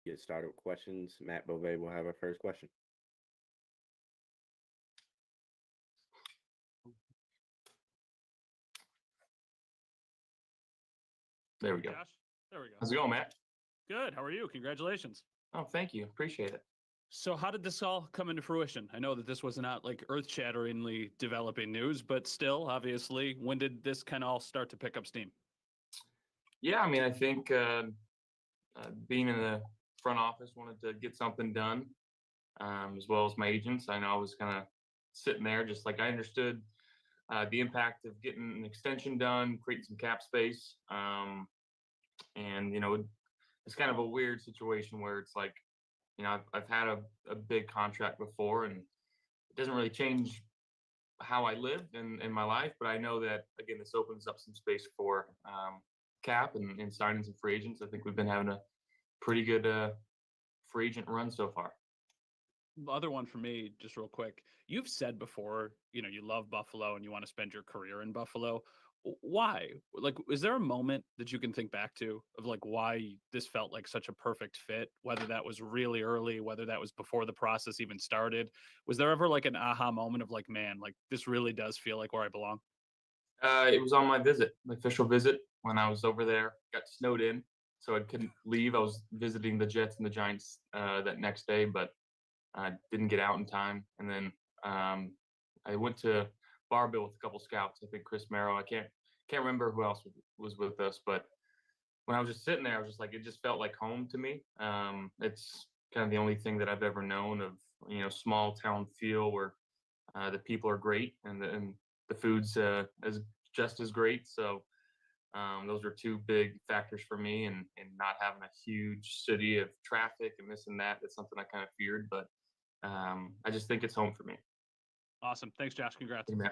get started with questions. Matt Bove will have our first question. There we go. Josh, there we go. How's it going, Matt? Good. How are you? Congratulations. Oh, thank you. Appreciate it. So, how did this all come into fruition? I know that this was not like earth-shatteringly developing news, but still, obviously, when did this kind of all start to pick up steam? Yeah, I mean, I think being in the front office wanted to get something done, as well as my agents. I know I was kind of sitting there, just like I understood the impact of getting an extension done, creating some cap space, and it's kind of a weird situation where it's like, I've had a big contract before, and it doesn't really change how I live in my life. But I know that, again, this opens up some space for cap and signing some free agents. I think we've been having a pretty good free agent run so far. The other one for me, just real quick, you've said before, you love Buffalo and you want to spend your career in Buffalo. Why? Like, is there a moment that you can think back to of like why this felt like such a perfect fit? Whether that was really early, whether that was before the process even started. Was there ever like an aha moment of like, man, like this really does feel like where I belong? It was on my visit, my official visit, when I was over there. Got snowed in, so I couldn't leave. I was visiting the Jets and the Giants that next day, but I didn't get out in time. And then I went to Barville with a couple scouts. I think Chris Merrill. I can't remember who else was with us, but when I was just sitting there, I was just like, it just felt like home to me. It's kind of the only thing that I've ever known of, small town feel where the people are great and the food's as just as great. So those are two big factors for me, and not having a huge city of traffic and this and that. That's something I kind of feared, but I just think it's home for me. Awesome. Thanks, Josh. Congrats. Amen.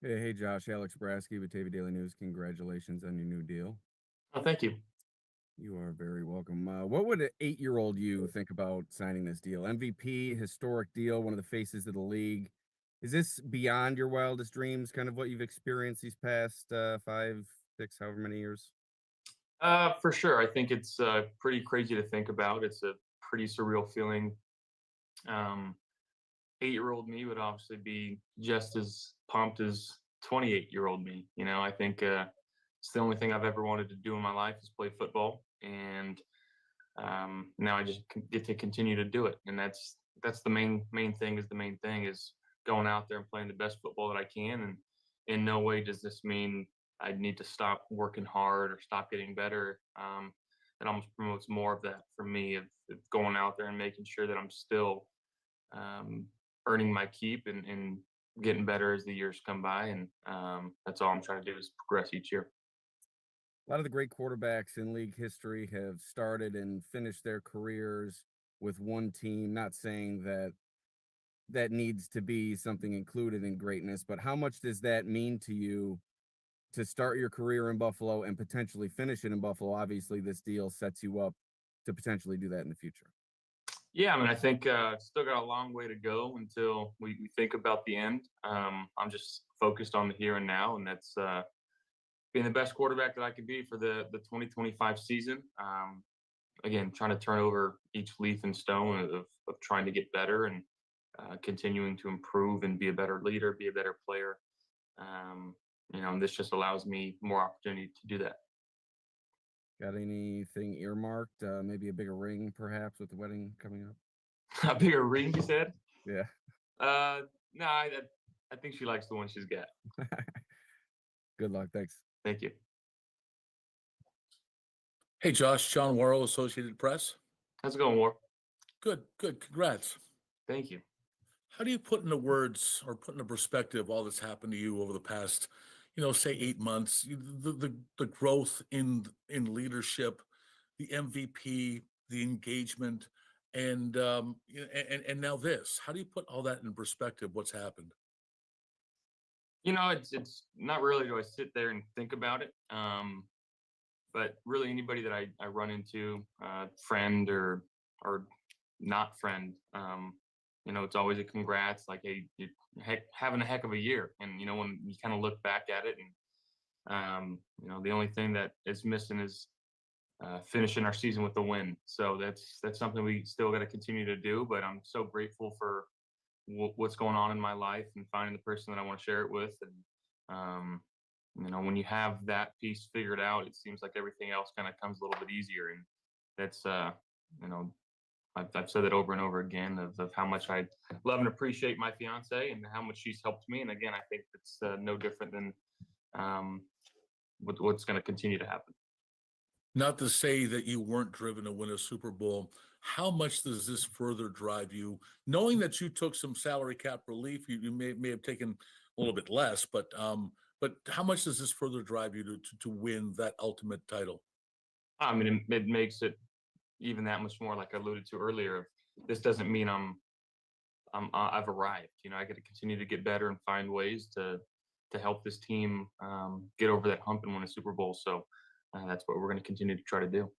Hey, Josh, Alex Brasky, Batavia Daily News. Congratulations on your new deal. Oh, thank you. You are very welcome. What would an 8-year-old you think about signing this deal? MVP, historic deal, one of the faces of the league. Is this beyond your wildest dreams, kind of what you've experienced these past 5, 6, however many years? For sure. I think it's pretty crazy to think about. It's a pretty surreal feeling. 8-year-old me would obviously be just as pumped as 28-year-old me. I think it's the only thing I've ever wanted to do in my life is play football, and now I just get to continue to do it. And that's the main thing. Is the main thing is going out there and playing the best football that I can. And in no way does this mean I need to stop working hard or stop getting better. It almost promotes more of that for me of going out there and making sure that I'm still earning my keep and getting better as the years come by. And that's all I'm trying to do is progress each year. A lot of the great quarterbacks in league history have started and finished their careers with one team. Not saying that needs to be something included in greatness, but how much does that mean to you to start your career in Buffalo and potentially finish it in Buffalo? Obviously, this deal sets you up to potentially do that in the future. Yeah, I mean, I think still got a long way to go until we think about the end. I'm just focused on the here and now, and that's being the best quarterback that I could be for the 2025 season. Again, trying to turn over each leaf and stone of trying to get better and continuing to improve and be a better leader, be a better player. And this just allows me more opportunity to do that. Got anything earmarked? Maybe a bigger ring, perhaps, with the wedding coming up? A bigger ring, you said? Yeah. No, I think she likes the one she's got. Good luck. Thanks. Thank you. Hey, Josh, John Worrell, Associated Press. How's it going, War? Good. Congrats. Thank you. How do you put into words or put into perspective all that's happened to you over the past, say 8 months, the growth in leadership, the MVP, the engagement, and now this? How do you put all that in perspective? What's happened? It's not really do I sit there and think about it. But really anybody that I run into, friend or not friend, it's always a congrats, like, hey, you're having a heck of a year. And, when you kind of look back at it, and, the only thing that is missing is finishing our season with a win. So that's something we still got to continue to do. But I'm so grateful for what's going on in my life and finding the person that I want to share it with. And, when you have that piece figured out, it seems like everything else kind of comes a little bit easier. And that's, I've said it over and over again of how much I love and appreciate my fiance and how much she's helped me. And again, I think it's no different than what's going to continue to happen. Not to say that you weren't driven to win a Super Bowl. How much does this further drive you, knowing that you took some salary cap relief? You may have taken a little bit less, but how much does this further drive you to win that ultimate title? I mean, it makes it even that much more, like I alluded to earlier. This doesn't mean I've arrived. I got to continue to get better and find ways to help this team get over that hump and win a Super Bowl. So that's what we're going to continue to try to do.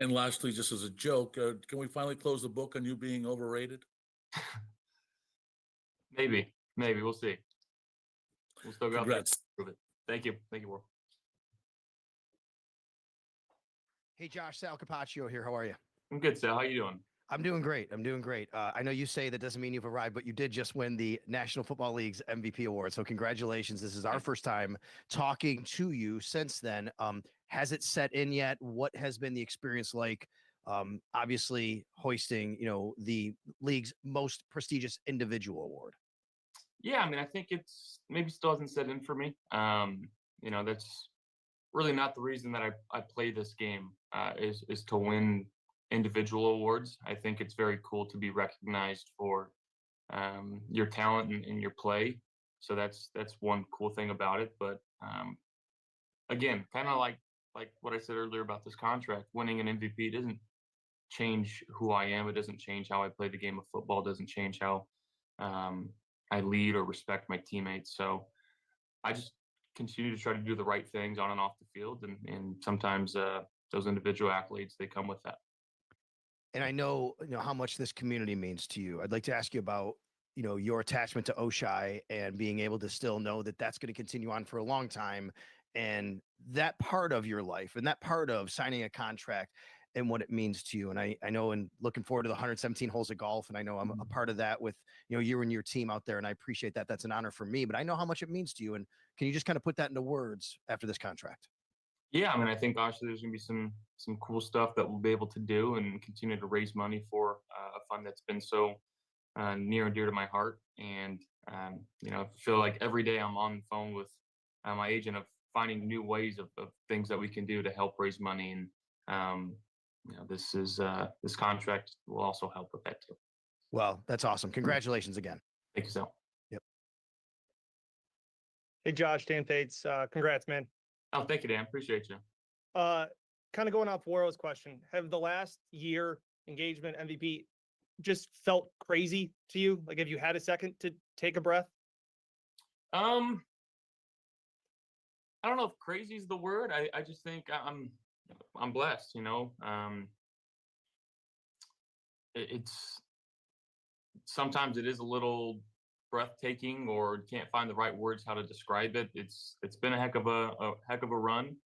And lastly, just as a joke, can we finally close the book on you being overrated? Maybe we'll see. We'll still go out there and Congrats. prove it. Thank you, Will. Hey, Josh, Sal Capaccio here. How are you? I'm good, Sal. How you doing? I'm doing great. I know you say that doesn't mean you've arrived, but you did just win the National Football League's MVP award. So congratulations. This is our first time talking to you since then. Has it set in yet? What has been the experience like? Obviously hoisting, the league's most prestigious individual award. Yeah, I mean, I think it's maybe still hasn't set in for me. That's really not the reason that I play this game, is to win individual awards. I think it's very cool to be recognized for your talent and your play. So that's one cool thing about it. But again, kind of like what I said earlier about this contract, winning an MVP doesn't change who I am. It doesn't change how I play the game of football. It doesn't change how I lead or respect my teammates. So I just continue to try to do the right things on and off the field. And sometimes those individual accolades, they come with that. And I know, how much this community means to you. I'd like to ask you about, your attachment to Oshai and being able to still know that that's going to continue on for a long time, and that part of your life and that part of signing a contract and what it means to you. And I know, and looking forward to the 117 holes of golf. And I know I'm a part of that with, you and your team out there. And I appreciate that. That's an honor for me, but I know how much it means to you. And can you just kind of put that into words after this contract? Yeah, I mean, I think obviously there's going to be some cool stuff that we'll be able to do and continue to raise money for a fund that's been so near and dear to my heart. And I feel like every day I'm on the phone with my agent of finding new ways of things that we can do to help raise money. And this contract will also help with that too. Well, that's awesome. Congratulations again. Thank you, Sal. Yep. Hey, Josh, Dan Pates. Congrats, man. Oh, thank you, Dan. Appreciate you. Kind of going off Warrow's question, have the last year engagement MVP just felt crazy to you? Like, have you had a second to take a breath? I don't know if crazy is the word. I just think I'm blessed, it's sometimes it is a little breathtaking, or can't find the right words how to describe it. It's been a heck of a run.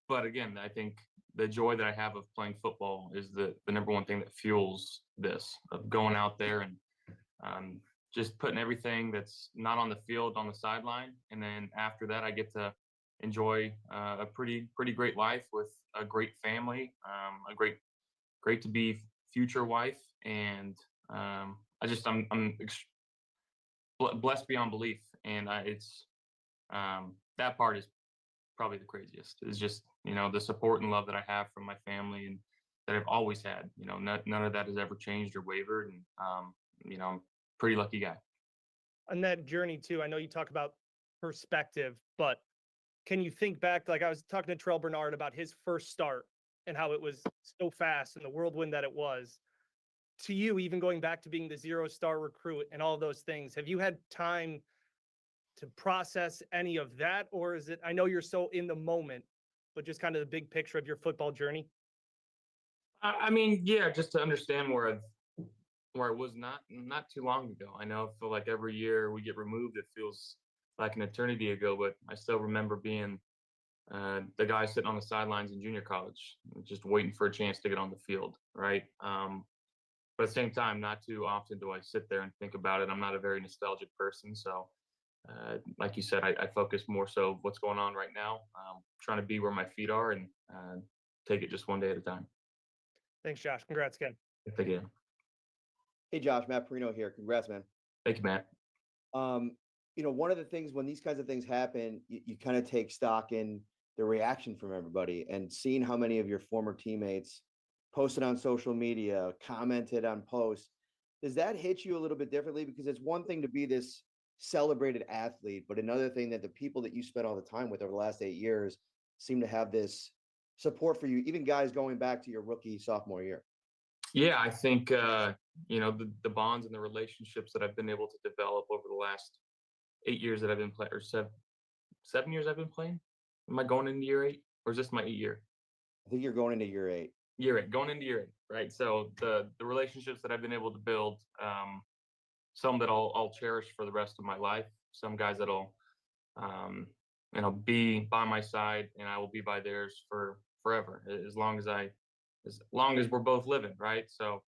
But again, I think the joy that I have of playing football is the number one thing that fuels this, of going out there and just putting everything that's not on the field on the sideline. And then after that, I get to enjoy a pretty great life with a great family, a great to be future wife. And I'm blessed beyond belief. And that part is probably the craziest, is just, the support and love that I have from my family and that I've always had. None of that has ever changed or wavered. And, I'm a pretty lucky guy. On that journey too, I know you talk about perspective, but can you think back? Like, I was talking to Terrell Bernard about his first start and how it was so fast and the whirlwind that it was. To you, even going back to being the 0-star recruit and all of those things, have you had time to process any of that? Or is it, I know you're so in the moment, but just kind of the big picture of your football journey? I mean, yeah, just to understand where I was not too long ago. I know I feel like every year we get removed, it feels like an eternity ago, but I still remember being the guy sitting on the sidelines in junior college, just waiting for a chance to get on the field, right? But at the same time, not too often do I sit there and think about it. I'm not a very nostalgic person, so like you said, I focus more so what's going on right now, trying to be where my feet are and take it just one day at a time. Thanks, Josh. Congrats again. Thank you. Hey Josh, Matt Perino here. Congrats, man. Thank you, Matt. One of the things when these kinds of things happen, you kind of take stock in the reaction from everybody, and seeing how many of your former teammates posted on social media, commented on posts. Does that hit you a little bit differently? Because it's one thing to be this celebrated athlete, but another thing that the people that you spent all the time with over the last 8 years seem to have this support for you, even guys going back to your rookie sophomore year. Yeah, I think the bonds and the relationships that I've been able to develop over the last 8 years that I've been playing, or 7 years I've been playing. Am I going into year 8, or is this my 8 year? I think you're going into year 8. Year 8, going into year 8, right? So the relationships that I've been able to build, some that I'll cherish for the rest of my life. Some guys that'll be by my side, and I will be by theirs for forever, as long as we're both living, right? So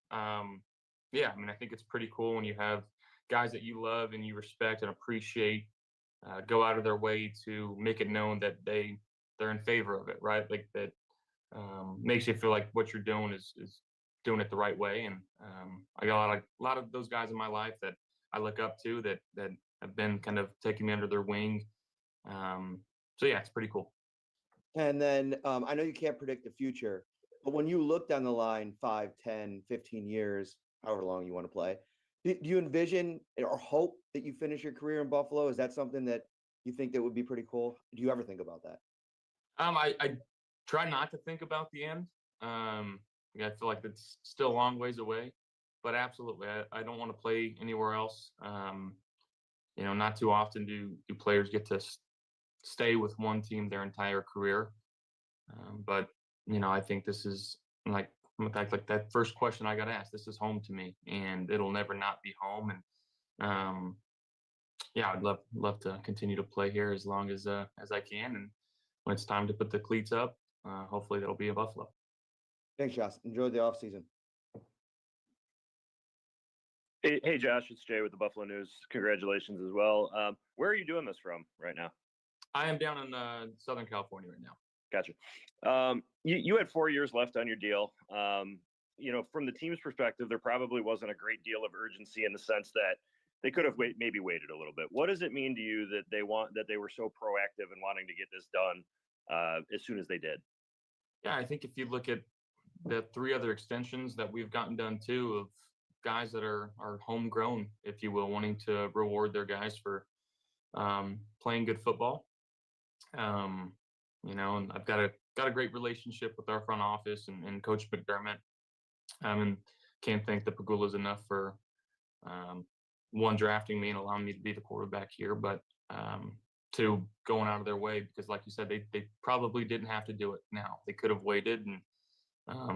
yeah, I mean, I think it's pretty cool when you have guys that you love and you respect and appreciate go out of their way to make it known that they're in favor of it, right? Like that makes you feel like what you're doing is doing it the right way. And I got a lot of those guys in my life that I look up to that have been kind of taking me under their wing. So yeah, it's pretty cool. And then I know you can't predict the future, but when you look down the line 5, 10, 15 years, however long you want to play, do you envision or hope that you finish your career in Buffalo? Is that something that you think that would be pretty cool? Do you ever think about that? I try not to think about the end. I feel like it's still a long ways away, but absolutely, I don't want to play anywhere else. Not too often do players get to stay with one team their entire career. But I think this is like that first question I got asked. This is home to me, and it'll never not be home. And yeah, I'd love to continue to play here as long as I can. And when it's time to put the cleats up, hopefully that'll be in Buffalo. Thanks, Josh. Enjoy the off season. Hey, Josh, it's Jay with the Buffalo News. Congratulations as well. Where are you doing this from right now? I am down in Southern California right now. Gotcha. You had 4 years left on your deal. From the team's perspective, there probably wasn't a great deal of urgency in the sense that they could have maybe waited a little bit. What does it mean to you that they were so proactive in wanting to get this done as soon as they did? Yeah, I think if you look at the 3 other extensions that we've gotten done too, of guys that are homegrown, if you will, wanting to reward their guys for playing good football. And I've got a great relationship with our front office and Coach McDermott. And can't thank the Pagulas enough for one, drafting me and allowing me to be the quarterback here, but 2, going out of their way, because like you said, they probably didn't have to do it now. They could have waited, and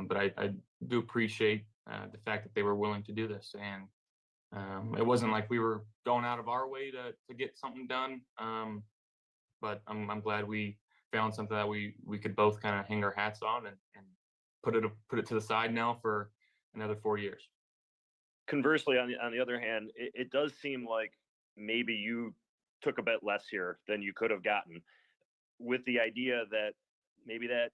but I do appreciate the fact that they were willing to do this. And it wasn't like we were going out of our way to get something done. But I'm glad we found something that we could both kind of hang our hats on and put it to the side now for another 4 years. Conversely, on the other hand, it does seem like maybe you took a bit less here than you could have gotten, with the idea that maybe that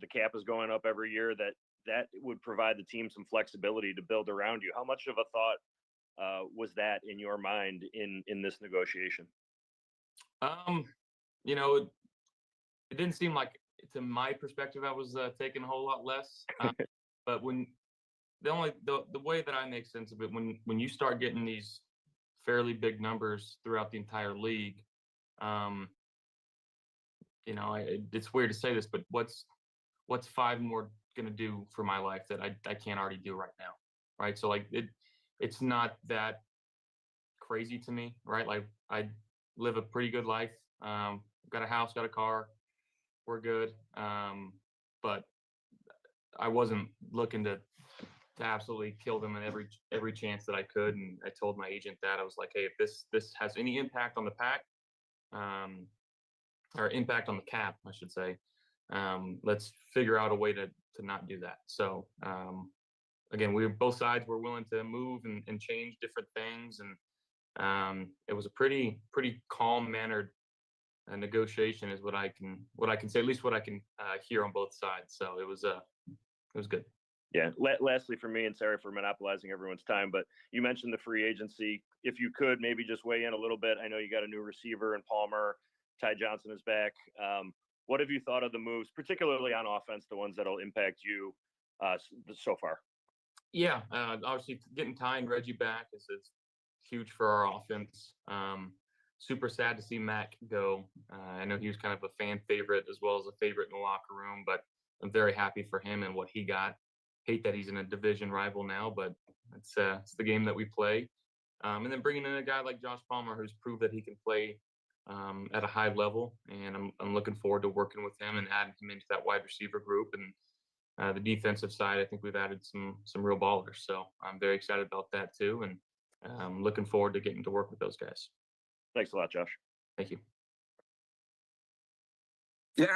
the cap is going up every year, that would provide the team some flexibility to build around you. How much of a thought was that in your mind in this negotiation? It didn't seem like, to my perspective, I was taking a whole lot less. But when the way that I make sense of it, when you start getting these fairly big numbers throughout the entire league, it's weird to say this, but what's 5 more going to do for my life that I can't already do right now, right? So like it's not that crazy to me, right? Like I live a pretty good life. Got a house, got a car, we're good. But I wasn't looking to absolutely kill them in every chance that I could. And I told my agent that I was like, hey, if this has any impact on the pack, or impact on the cap, I should say, let's figure out a way to not do that. So again, both sides were willing to move and change different things, and it was a pretty calm mannered negotiation, is what I can say, at least what I can hear on both sides. So it was good. Yeah. Lastly, for me, and sorry for monopolizing everyone's time, but you mentioned the free agency. If you could maybe just weigh in a little bit. I know you got a new receiver in Palmer. Ty Johnson is back. What have you thought of the moves, particularly on offense, the ones that'll impact you so far? Yeah, obviously getting Ty and Reggie back is huge for our offense. Super sad to see Mac go. I know he was kind of a fan favorite as well as a favorite in the locker room, but I'm very happy for him and what he got. Hate that he's in a division rival now, but it's the game that we play. And then bringing in a guy like Josh Palmer, who's proved that he can play at a high level, and I'm looking forward to working with him and adding him into that wide receiver group. And the defensive side, I think we've added some real ballers, so I'm very excited about that too, and I'm looking forward to getting to work with those guys. Thanks a lot, Josh. Thank you. Yeah,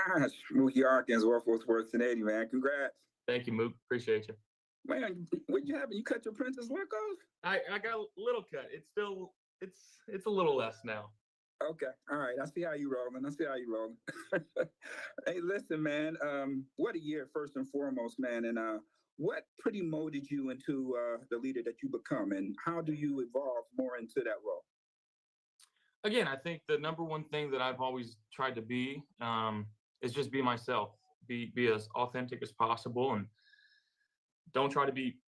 Mookie Arkins, worth 1080, man. Congrats. Thank you, Mook. Appreciate you. Man, what you having? You cut your Princess look off? I got a little cut. It's still it's a little less now. Okay, all right. I see how you rolling. Hey, listen, man. What a year, first and foremost, man. And what pretty molded you into the leader that you become, and how do you evolve more into that role? Again, I think the number one thing that I've always tried to be is just be myself, be as authentic as possible, and don't try to be,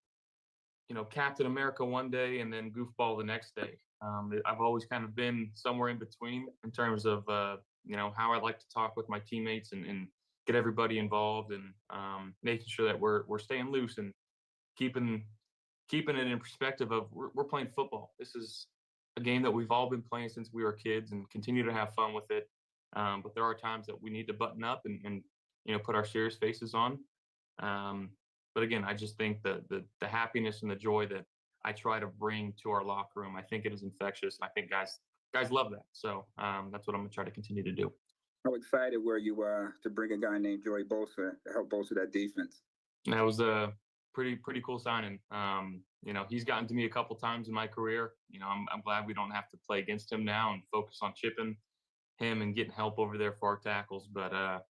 Captain America one day and then goofball the next day. I've always kind of been somewhere in between in terms of, how I like to talk with my teammates and get everybody involved, and making sure that we're staying loose and keeping it in perspective of we're playing football. This is a game that we've all been playing since we were kids and continue to have fun with it. But there are times that we need to button up and put our serious faces on. But again, I just think the happiness and the joy that I try to bring to our locker room, I think it is infectious. I think guys love that. So that's what I'm gonna try to continue to do. How excited were you to bring a guy named Joey Bosa to help bolster that defense? That was a pretty cool signing. He's gotten to me a couple times in my career. I'm glad we don't have to play against him now and focus on chipping him and getting help over there for our tackles. But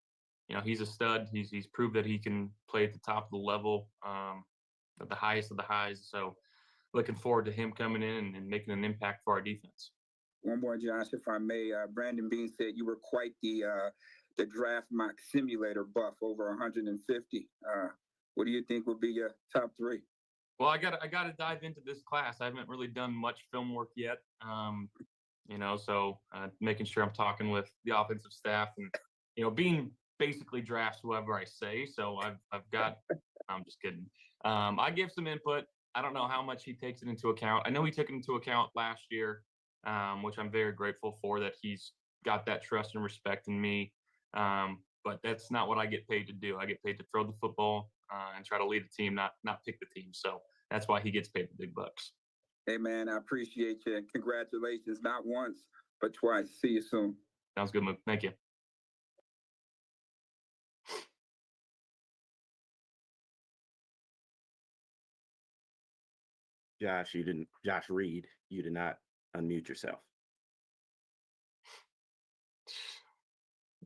he's a stud. He's proved that he can play at the top of the level, at the highest of the highs. So looking forward to him coming in and making an impact for our defense. One more, Josh, if I may. Brandon Bean said you were quite the draft mock simulator buff, over 150. What do you think would be your top three? Well, I got to dive into this class. I haven't really done much film work yet. So making sure I'm talking with the offensive staff and, Bean basically drafts whoever I say. So I've got, I'm just kidding. I give some input. I don't know how much he takes it into account. I know he took it into account last year, which I'm very grateful for, that he's got that trust and respect in me. But that's not what I get paid to do. I get paid to throw the football and try to lead the team, not pick the team. So that's why he gets paid the big bucks. Hey, man, I appreciate you. And congratulations, not once, but twice. See you soon. Sounds good, Mook. Thank you. Josh Reed, you did not unmute yourself.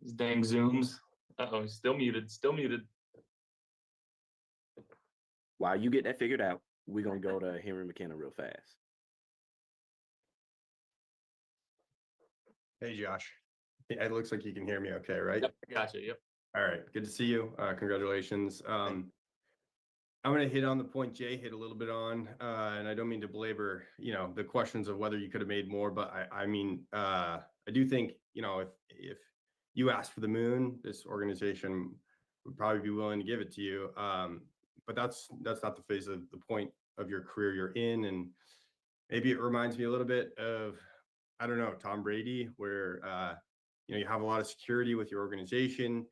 These dang Zooms. He's still muted. While you get that figured out, we're going to go to Henry McKenna real fast. Hey, Josh. It looks like you can hear me okay, right? Yep, gotcha. Yep. All right. Good to see you. Congratulations. I'm going to hit on the point Jay hit a little bit on, and I don't mean to belabor, the questions of whether you could have made more, but I do think, if you asked for the moon, this organization would probably be willing to give it to you. But that's not the phase of the point of your career you're in. And maybe it reminds me a little bit of, I don't know, Tom Brady, where, you have a lot of security with your organization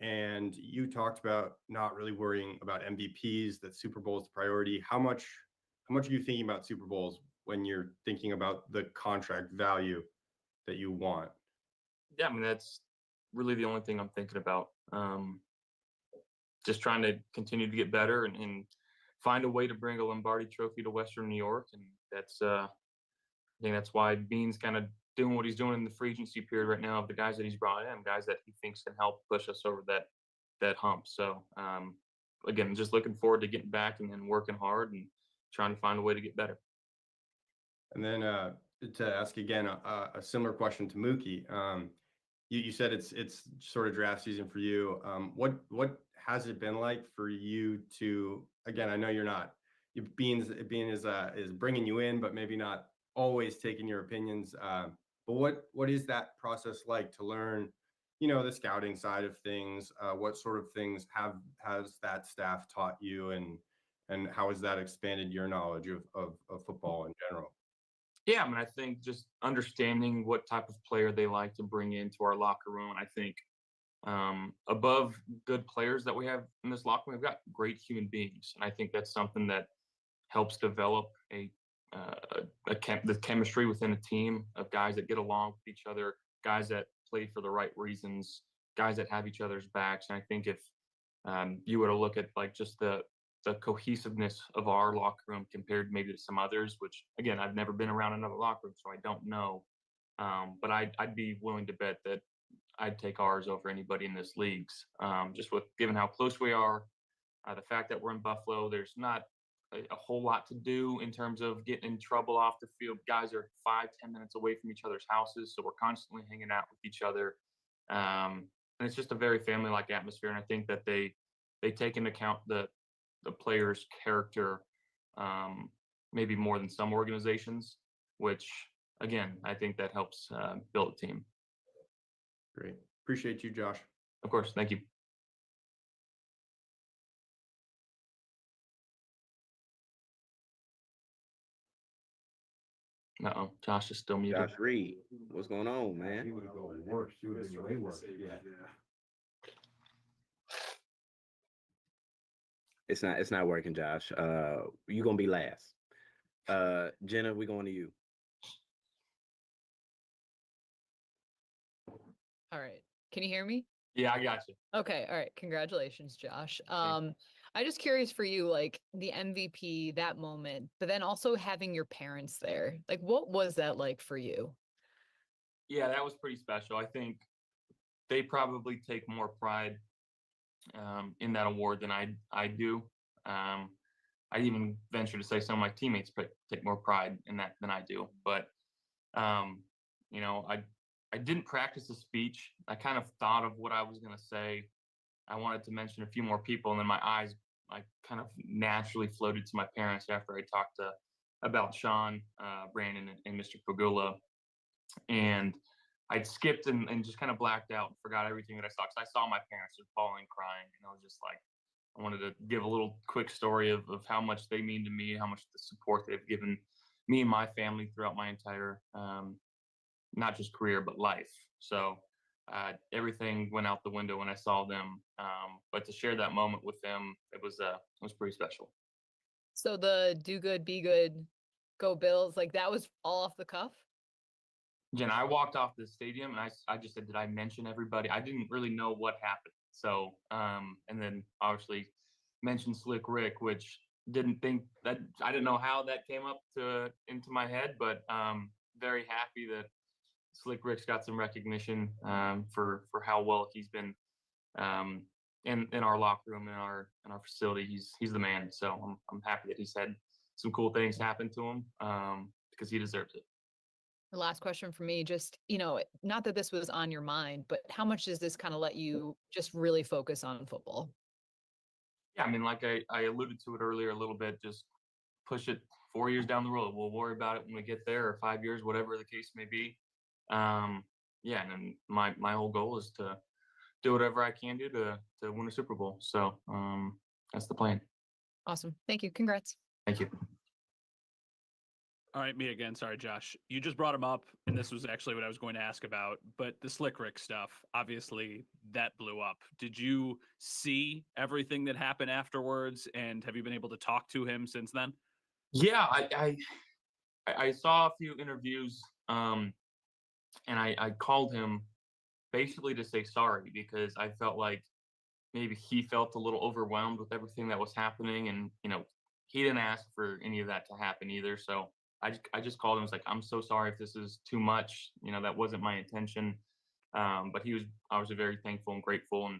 And you talked about not really worrying about MVPs, that Super Bowl is the priority. How much are you thinking about Super Bowls when you're thinking about the contract value that you want? Yeah, I mean, that's really the only thing I'm thinking about. Just trying to continue to get better and find a way to bring a Lombardi trophy to Western New York. And that's, I think that's why Bean's kind of doing what he's doing in the free agency period right now of the guys that he's brought in, guys that he thinks can help push us over that hump. So, again, just looking forward to getting back and working hard and trying to find a way to get better. And then to ask again a similar question to Mookie, you said it's sort of draft season for you. What has it been like for you to, again, I know you're not, Bean is bringing you in, but maybe not always taking your opinions. But what is that process like to learn, the scouting side of things? What sort of things has that staff taught you, and how has that expanded your knowledge of football in general? Yeah, I mean, I think just understanding what type of player they like to bring into our locker room. I think above good players that we have in this locker room, we've got great human beings, and I think that's something that helps develop the chemistry within a team of guys that get along with each other, guys that play for the right reasons, guys that have each other's backs. And I think if you were to look at like just the cohesiveness of our locker room compared maybe to some others, which again, I've never been around another locker room, so I don't know. But I'd be willing to bet that I'd take ours over anybody in this league's. Just with given how close we are, the fact that we're in Buffalo, there's not a whole lot to do in terms of getting in trouble off the field. Guys are 5-10 minutes away from each other's houses, so we're constantly hanging out with each other. And it's just a very family-like atmosphere. And I think that they take into account the player's character, maybe more than some organizations, which again, I think that helps build a team. Great. Appreciate you, Josh. Of course. Thank you. Uh-oh, Josh is still muted. Josh Reed, what's going on, man? He would go worse. He would go way worse. Yeah. It's not working, Josh. You gonna be last. Jenna, we going to you. All right. Can you hear me? Yeah, I got you. Okay. All right. Congratulations, Josh. I'm just curious for you, like the MVP, that moment, but then also having your parents there. Like, what was that like for you? Yeah, that was pretty special. I think they probably take more pride in that award than I do. I'd even venture to say some of my teammates take more pride in that than I do. But I didn't practice a speech. I kind of thought of what I was going to say. I wanted to mention a few more people, and then my eyes kind of naturally floated to my parents after I talked about Sean, Brandon, and Mr. Pagula. And I'd skipped and just kind of blacked out and forgot everything that I saw, because I saw my parents just bawling, crying, and I was just like, I wanted to give a little quick story of how much they mean to me, how much the support they've given me and my family throughout my entire, not just career, but life. So everything went out the window when I saw them. But to share that moment with them, it was pretty special. So the do good, be good, go Bills, like that was all off the cuff? Jen, I walked off the stadium and I just said, did I mention everybody? I didn't really know what happened. So, and then obviously mentioned Slick Rick, which didn't think that, I didn't know how that came up into my head, but very happy that Slick Rick's got some recognition for how well he's been in our locker room, in our facility. He's the man. So I'm happy that he's had some cool things happen to him because he deserves it. The last question for me, just, not that this was on your mind, but how much does this kind of let you just really focus on football? Yeah, I mean, like I alluded to it earlier a little bit, just push it 4 years down the road. We'll worry about it when we get there, or 5 years, whatever the case may be. Yeah, and then my whole goal is to do whatever I can do to win a Super Bowl. So that's the plan. Awesome. Thank you. Congrats. Thank you. All right, me again. Sorry, Josh. You just brought him up, and this was actually what I was going to ask about. But the Slick Rick stuff, obviously, that blew up. Did you see everything that happened afterwards? And have you been able to talk to him since then? Yeah, I saw a few interviews, and I called him basically to say sorry because I felt like maybe he felt a little overwhelmed with everything that was happening, and he didn't ask for any of that to happen either. So I just called him. Was like, I'm so sorry if this is too much. That wasn't my intention. But he was obviously very thankful and grateful,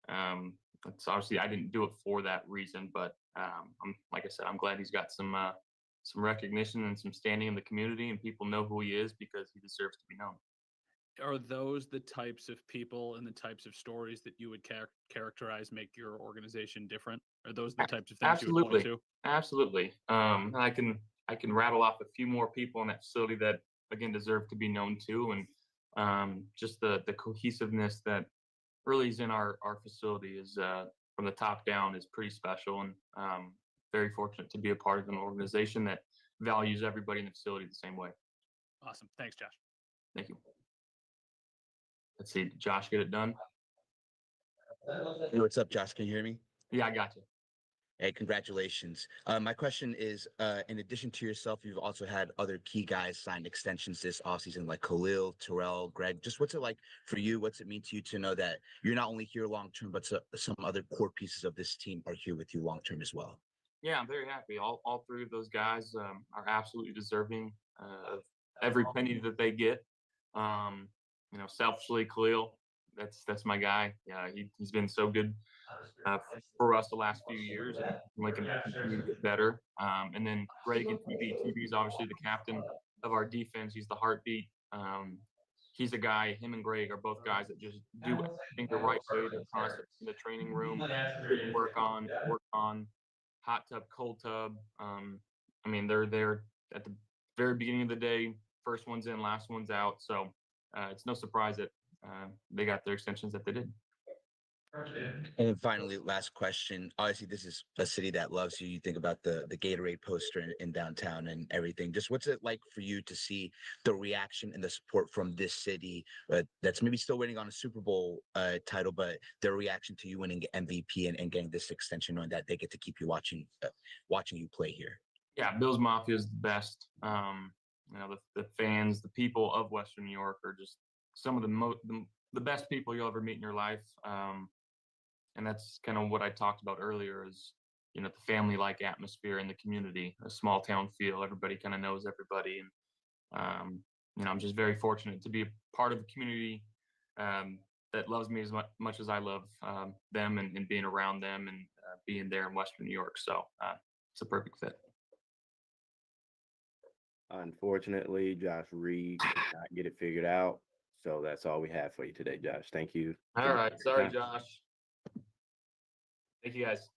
and it's obviously I didn't do it for that reason. But I'm like I said, I'm glad he's got some recognition and some standing in the community, and people know who he is because he deserves to be known. Are those the types of people and the types of stories that you would characterize make your organization different? Are those the types of things you would point Absolutely, to? absolutely. And I can rattle off a few more people in that facility that again deserve to be known too, and just the cohesiveness that really is in our facility is from the top down is pretty special, and very fortunate to be a part of an organization that values everybody in the facility the same way. Awesome. Thanks, Josh. Thank you. Let's see, did Josh get it done? Hey, what's up, Josh? Can you hear me? Yeah, I got you. Hey, congratulations. My question is, in addition to yourself, you've also had other key guys sign extensions this offseason, like Khalil, Terrell, Greg. Just what's it like for you? What's it mean to you to know that you're not only here long term, but some other core pieces of this team are here with you long term as well? Yeah, I'm very happy. All three of those guys are absolutely deserving of every penny that they get. Um, selfishly, Khalil, that's my guy. Yeah, he's been so good for us the last few years, and we can continue to get better. And then Greg and TB. TB is obviously the captain of our defense. He's the heartbeat. He's a guy. Him and Greg are both guys that just do everything the right way. They're constantly in the training room, work on hot tub, cold tub. They're there at the very beginning of the day. First one's in, last one's out. So it's no surprise that they got their extensions that they did. And then finally, last question. Obviously, this is a city that loves you. You think about the Gatorade poster in downtown and everything. Just what's it like for you to see the reaction and the support from this city that's maybe still waiting on a Super Bowl title, but their reaction to you winning MVP and getting this extension, knowing that they get to keep you watching you play here? Yeah, Bills Mafia is the best. The fans, the people of Western New York are just some of the best people you'll ever meet in your life. And that's kind of what I talked about earlier is, the family-like atmosphere in the community, a small town feel. Everybody kind of knows everybody. And, I'm just very fortunate to be a part of a community that loves me as much as I love them and being around them and being there in Western New York. So it's a perfect fit. Unfortunately, Josh Reed could not get it figured out. So that's all we have for you today, Josh. Thank you. All right. Sorry, Josh. Thank you, guys.